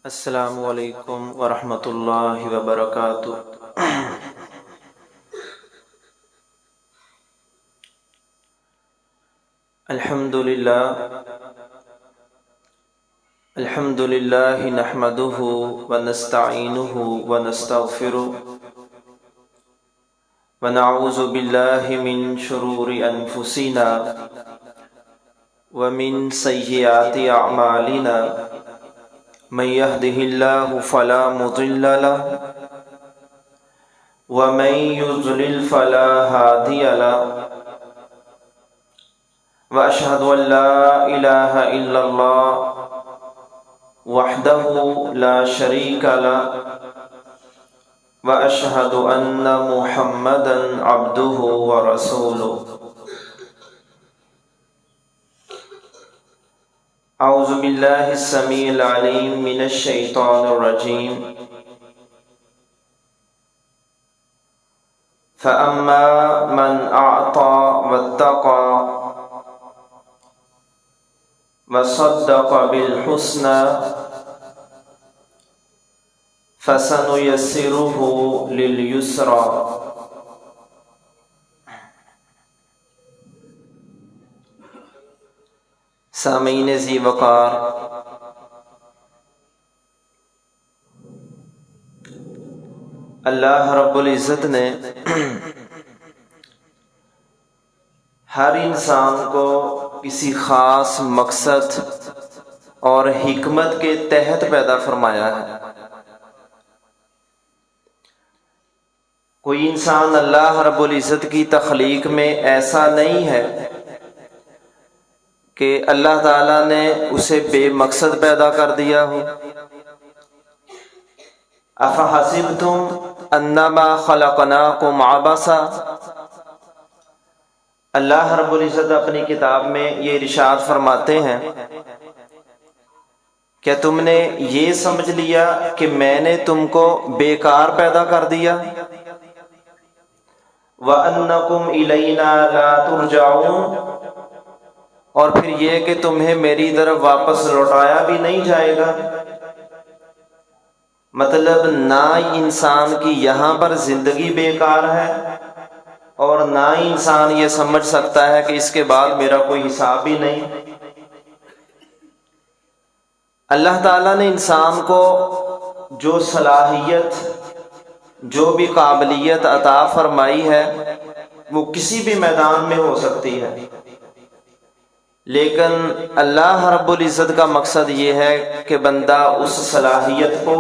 السلام علیکم ورحمۃ اللہ وبرکاتہ۔ الحمد للہ نحمدہ ونستعینہ ونستغفرہ ونعوذ باللہ من شرور انفسنا ومن سیئات اعمالنا من يهده الله فلا مضل له ومن يضلل فلا هادي له وأشهد أن لا إله إلا الله وحده لا شريك له وأشهد أن محمدا عبده ورسوله۔ اعوذ باللہ السمیع العلیم من الشیطان الرجیم۔ فأما من أعطى واتقى وصدق بالحسنى فسنيسره لليسرى۔ سامعین ذی وقار، اللہ رب العزت نے ہر انسان کو کسی خاص مقصد اور حکمت کے تحت پیدا فرمایا ہے۔ کوئی انسان اللہ رب العزت کی تخلیق میں ایسا نہیں ہے کہ اللہ تعالیٰ نے اسے بے مقصد پیدا کر دیا ہو۔ افحسبتم انما خلقناکم عبثا، اللہ رب العزت اپنی کتاب میں یہ ارشاد فرماتے ہیں، کیا تم نے یہ سمجھ لیا کہ میں نے تم کو بیکار پیدا کر دیا؟ وَأَنَّكُمْ إِلَيْنَا لَا تُرْجَعُونَ، اور پھر یہ کہ تمہیں میری طرف واپس لوٹایا بھی نہیں جائے گا۔ مطلب نہ انسان کی یہاں پر زندگی بیکار ہے اور نہ انسان یہ سمجھ سکتا ہے کہ اس کے بعد میرا کوئی حساب بھی نہیں۔ اللہ تعالیٰ نے انسان کو جو صلاحیت، جو بھی قابلیت عطا فرمائی ہے وہ کسی بھی میدان میں ہو سکتی ہے، لیکن اللہ رب العزت کا مقصد یہ ہے کہ بندہ اس صلاحیت کو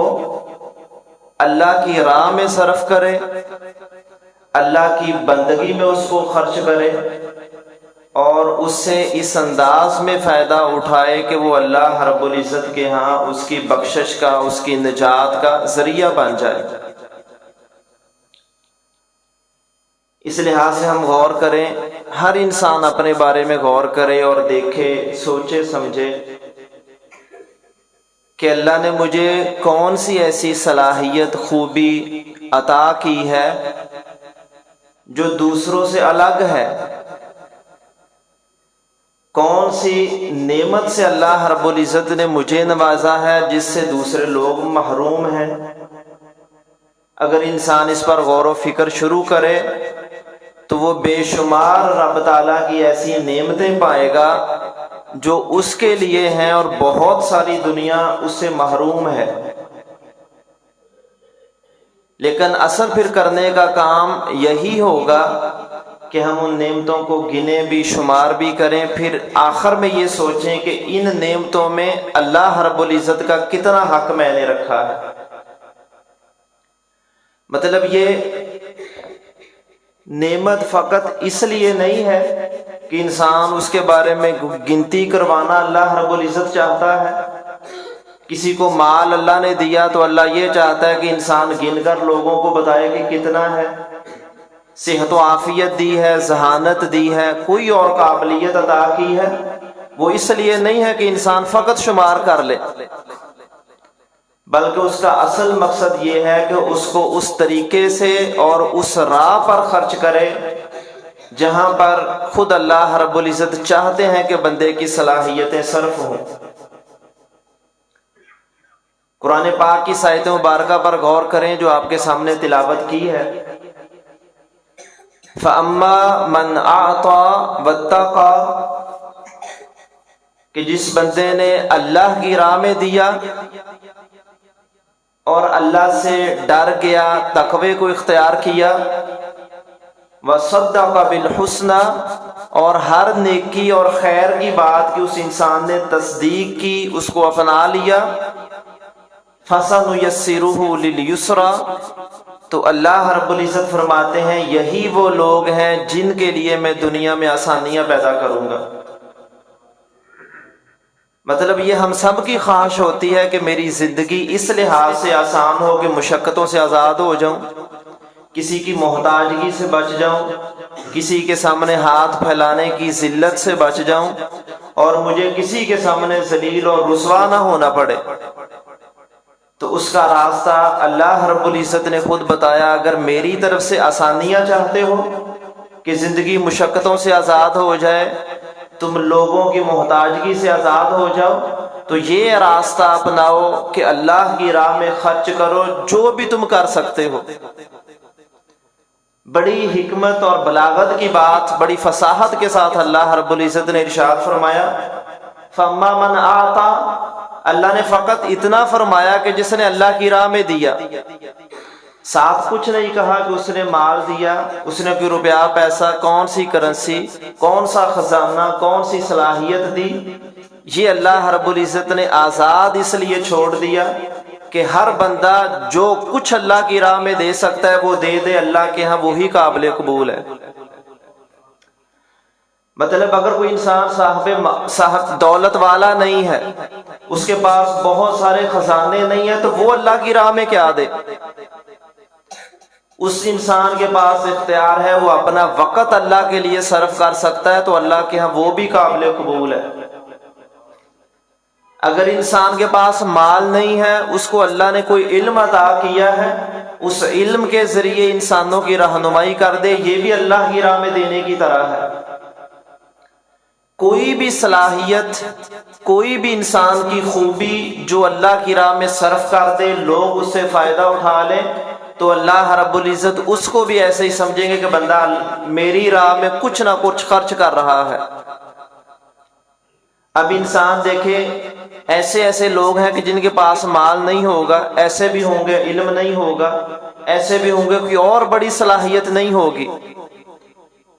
اللہ کی راہ میں صرف کرے، اللہ کی بندگی میں اس کو خرچ کرے اور اس سے اس انداز میں فائدہ اٹھائے کہ وہ اللہ رب العزت کے ہاں اس کی بخشش کا، اس کی نجات کا ذریعہ بن جائے۔ اس لحاظ سے ہم غور کریں، ہر انسان اپنے بارے میں غور کرے اور دیکھے، سوچے سمجھے کہ اللہ نے مجھے کون سی ایسی صلاحیت، خوبی عطا کی ہے جو دوسروں سے الگ ہے، کون سی نعمت سے اللہ رب العزت نے مجھے نوازا ہے جس سے دوسرے لوگ محروم ہیں۔ اگر انسان اس پر غور و فکر شروع کرے تو وہ بے شمار رب تعالیٰ کی ایسی نعمتیں پائے گا جو اس کے لیے ہیں اور بہت ساری دنیا اس سے محروم ہے۔ لیکن اصل پھر کرنے کا کام یہی ہوگا کہ ہم ان نعمتوں کو گنے بھی، شمار بھی کریں، پھر آخر میں یہ سوچیں کہ ان نعمتوں میں اللہ رب العزت کا کتنا حق میں نے رکھا ہے۔ مطلب یہ نعمت فقط اس لیے نہیں ہے کہ انسان اس کے بارے میں گنتی کروانا اللہ رب العزت چاہتا ہے۔ کسی کو مال اللہ نے دیا تو اللہ یہ چاہتا ہے کہ انسان گن کر لوگوں کو بتائے کہ کتنا ہے۔ صحت و عافیت دی ہے، ذہانت دی ہے، کوئی اور قابلیت عطا کی ہے، وہ اس لیے نہیں ہے کہ انسان فقط شمار کر لے، بلکہ اس کا اصل مقصد یہ ہے کہ اس کو اس طریقے سے اور اس راہ پر خرچ کرے جہاں پر خود اللہ رب العزت چاہتے ہیں کہ بندے کی صلاحیتیں صرف ہوں۔ قرآن پاک کی آیت مبارکہ پر غور کریں جو آپ کے سامنے تلاوت کی ہے۔ فَأَمَّا مَنْ أَعْطَى وَاتَّقَى، کہ جس بندے نے اللہ کی راہ میں دیا اور اللہ سے ڈر گیا، تقوی کو اختیار کیا، وَصَدَّقَ بِالْحُسْنَى، اور ہر نیکی اور خیر کی بات کی اس انسان نے تصدیق کی، اس کو اپنا لیا، فَسَنُيَسِّرُهُ لِلْيُسْرَى، تو اللہ رب العزت فرماتے ہیں یہی وہ لوگ ہیں جن کے لیے میں دنیا میں آسانیاں پیدا کروں گا۔ مطلب یہ ہم سب کی خواہش ہوتی ہے کہ میری زندگی اس لحاظ سے آسان ہو کہ مشقتوں سے آزاد ہو جاؤں، کسی کی محتاجگی سے بچ جاؤں، کسی کے سامنے ہاتھ پھیلانے کی ذلت سے بچ جاؤں، اور مجھے کسی کے سامنے ذلیل اور رسوا نہ ہونا پڑے۔ تو اس کا راستہ اللہ رب العزت نے خود بتایا، اگر میری طرف سے آسانیاں چاہتے ہو کہ زندگی مشقتوں سے آزاد ہو جائے، تم لوگوں کی محتاجگی سے آزاد ہو جاؤ، تو یہ راستہ اپناؤ کہ اللہ کی راہ میں خرچ کرو جو بھی تم کر سکتے ہو۔ بڑی حکمت اور بلاغت کی بات، بڑی فصاحت کے ساتھ اللہ رب العزت نے ارشاد فرمایا، فَأَمَّا مَنْ أَعْطَى، اللہ نے فقط اتنا فرمایا کہ جس نے اللہ کی راہ میں دیا، ساتھ کچھ نہیں کہا کہ اس نے مال دیا، اس نے کوئی روپیہ پیسہ، کون سی کرنسی، کون سا خزانہ، کون سی صلاحیت دی۔ یہ اللہ رب العزت نے آزاد اس لیے چھوڑ دیا کہ ہر بندہ جو کچھ اللہ کی راہ میں دے سکتا ہے وہ دے دے، اللہ کے ہاں وہی قابل قبول ہے۔ مطلب اگر کوئی انسان صاحب دولت والا نہیں ہے، اس کے پاس بہت سارے خزانے نہیں ہیں، تو وہ اللہ کی راہ میں کیا دے؟ اس انسان کے پاس اختیار ہے، وہ اپنا وقت اللہ کے لیے صرف کر سکتا ہے، تو اللہ کے ہاں وہ بھی قابل قبول ہے۔ اگر انسان کے پاس مال نہیں ہے، اس کو اللہ نے کوئی علم عطا کیا ہے، اس علم کے ذریعے انسانوں کی رہنمائی کر دے، یہ بھی اللہ کی راہ میں دینے کی طرح ہے۔ کوئی بھی صلاحیت، کوئی بھی انسان کی خوبی جو اللہ کی راہ میں صرف کر دے، لوگ اس سے فائدہ اٹھا لیں، تو اللہ رب العزت اس کو بھی ایسے ہی سمجھیں گے کہ بندہ میری راہ میں کچھ نہ کچھ خرچ کر رہا ہے۔ اب انسان دیکھے، ایسے ایسے لوگ ہیں کہ جن کے پاس مال نہیں ہوگا، ایسے بھی ہوں گے علم نہیں ہوگا، ایسے بھی ہوں گے کوئی اور بڑی صلاحیت نہیں ہوگی،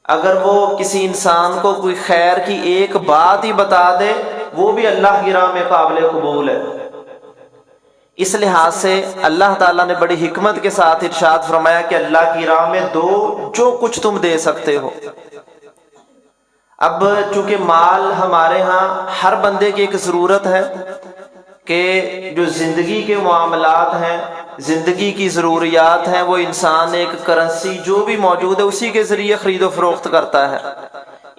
اگر وہ کسی انسان کو کوئی خیر کی ایک بات ہی بتا دے، وہ بھی اللہ کی راہ میں قابل قبول ہے۔ اس لحاظ سے اللہ تعالیٰ نے بڑی حکمت کے ساتھ ارشاد فرمایا کہ اللہ کی راہ میں دو جو کچھ تم دے سکتے ہو۔ اب چونکہ مال ہمارے ہاں ہر بندے کی ایک ضرورت ہے کہ جو زندگی کے معاملات ہیں، زندگی کی ضروریات ہیں، وہ انسان ایک کرنسی جو بھی موجود ہے اسی کے ذریعے خرید و فروخت کرتا ہے۔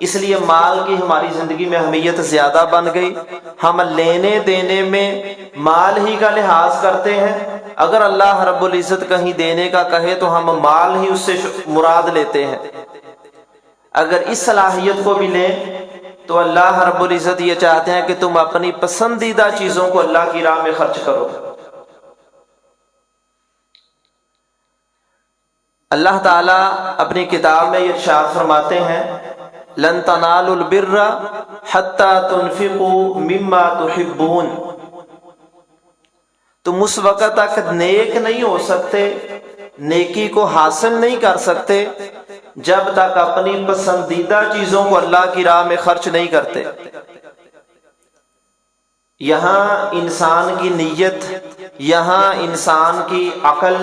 اس لیے مال کی ہماری زندگی میں اہمیت زیادہ بن گئی، ہم لینے دینے میں مال ہی کا لحاظ کرتے ہیں۔ اگر اللہ رب العزت کہیں دینے کا کہے تو ہم مال ہی اس سے مراد لیتے ہیں۔ اگر اس صلاحیت کو بھی لیں تو اللہ رب العزت یہ چاہتے ہیں کہ تم اپنی پسندیدہ چیزوں کو اللہ کی راہ میں خرچ کرو۔ اللہ تعالیٰ اپنی کتاب میں یہ ارشاد فرماتے ہیں، لن تنالوا البر حتى تنفقوا مما تحبون، تم اس وقت تک نیک نہیں ہو سکتے، نیکی کو حاصل نہیں کر سکتے جب تک اپنی پسندیدہ چیزوں کو اللہ کی راہ میں خرچ نہیں کرتے۔ یہاں انسان کی نیت، یہاں انسان کی عقل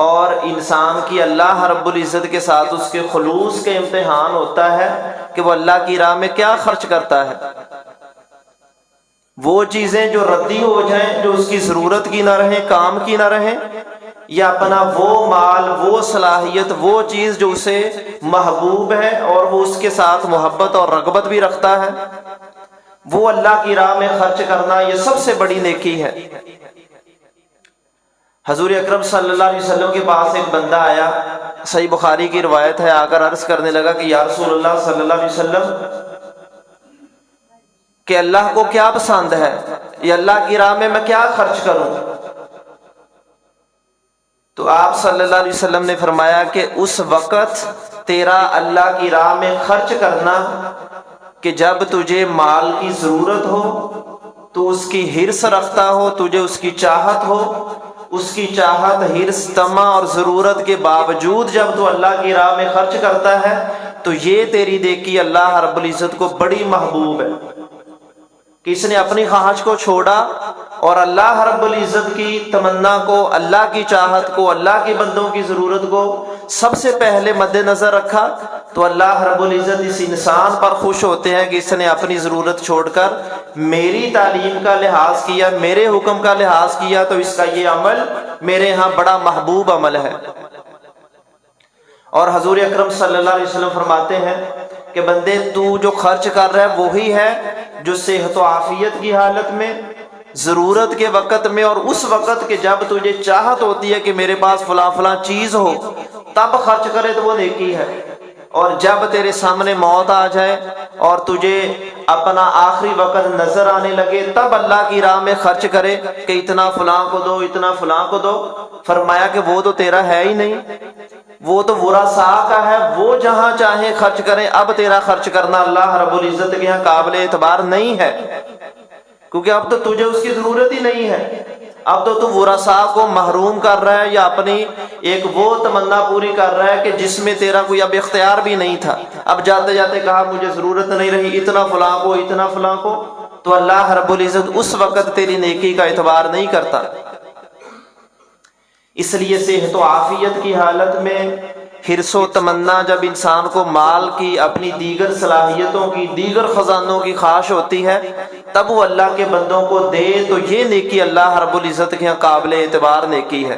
اور انسان کی اللہ رب العزت کے ساتھ اس کے خلوص کے امتحان ہوتا ہے کہ وہ اللہ کی راہ میں کیا خرچ کرتا ہے۔ وہ چیزیں جو ردی ہو جائیں، جو اس کی ضرورت کی نہ رہیں، کام کی نہ رہیں، یا اپنا وہ مال، وہ صلاحیت، وہ چیز جو اسے محبوب ہے اور وہ اس کے ساتھ محبت اور رغبت بھی رکھتا ہے، وہ اللہ کی راہ میں خرچ کرنا، یہ سب سے بڑی نیکی ہے۔ حضور اکرم صلی اللہ علیہ وسلم کے پاس ایک بندہ آیا، صحیح بخاری کی روایت ہے، آ کر عرض کرنے لگا کہ یا رسول اللہ صلی اللہ علیہ وسلم، کہ اللہ کو کیا پسند ہے، یہ اللہ کی راہ میں کیا خرچ کروں؟ تو آپ صلی اللہ علیہ وسلم نے فرمایا کہ اس وقت تیرا اللہ کی راہ میں خرچ کرنا کہ جب تجھے مال کی ضرورت ہو، تو اس کی حرص رکھتا ہو، تجھے اس کی چاہت ہو، اس کی چاہت، حرص، طمع اور ضرورت کے باوجود جب تو اللہ کی راہ میں خرچ کرتا ہے تو یہ تیری نیکی اللہ رب العزت کو بڑی محبوب ہے کہ اس نے اپنی خواہش کو چھوڑا اور اللہ رب العزت کی تمنا کو، اللہ کی چاہت کو، اللہ کے بندوں کی ضرورت کو سب سے پہلے مد نظر رکھا، تو اللہ رب العزت اس انسان پر خوش ہوتے ہیں کہ اس نے اپنی ضرورت چھوڑ کر میری تعلیم کا لحاظ کیا، میرے حکم کا لحاظ کیا، تو اس کا یہ عمل میرے ہاں بڑا محبوب عمل ہے۔ اور حضور اکرم صلی اللہ علیہ وسلم فرماتے ہیں کہ بندے تو جو خرچ کر رہا ہے وہی ہے جو صحت و عافیت کی حالت میں، ضرورت کے وقت میں، اور اس وقت کہ جب تجھے چاہت ہوتی ہے کہ میرے پاس فلاں فلاں چیز ہو تب خرچ کرے تو وہ نیکی ہے، اور جب تیرے سامنے موت آ جائے اور تجھے اپنا آخری وقت نظر آنے لگے تب اللہ کی راہ میں خرچ کرے کہ اتنا فلاں کو دو، اتنا فلاں کو دو، فرمایا کہ وہ تو تیرا ہے ہی نہیں، وہ تو ورثاء کا ہے، وہ جہاں چاہیں خرچ کریں، اب تیرا خرچ کرنا اللہ رب العزت کے یہاں قابل اعتبار نہیں ہے، کیونکہ اب تو تجھے اس کی ضرورت ہی نہیں ہے، اب تو ورثاء کو محروم کر رہا ہے یا اپنی ایک وہ تمنا پوری کر رہا ہے کہ جس میں تیرا کوئی اب اختیار بھی نہیں تھا، اب جاتے جاتے کہا مجھے ضرورت نہیں رہی، اتنا فلاں کو، اتنا فلاں کو، تو اللہ رب العزت اس وقت تیری نیکی کا اعتبار نہیں کرتا۔ اس لیے صحت و عافیت کی حالت میں حرص و تمنا جب انسان کو مال کی، اپنی دیگر صلاحیتوں کی، دیگر خزانوں کی خواہش ہوتی ہے تب وہ اللہ کے بندوں کو دے، تو یہ نیکی اللہ رب العزت کے یہاں قابل اعتبار نیکی ہے۔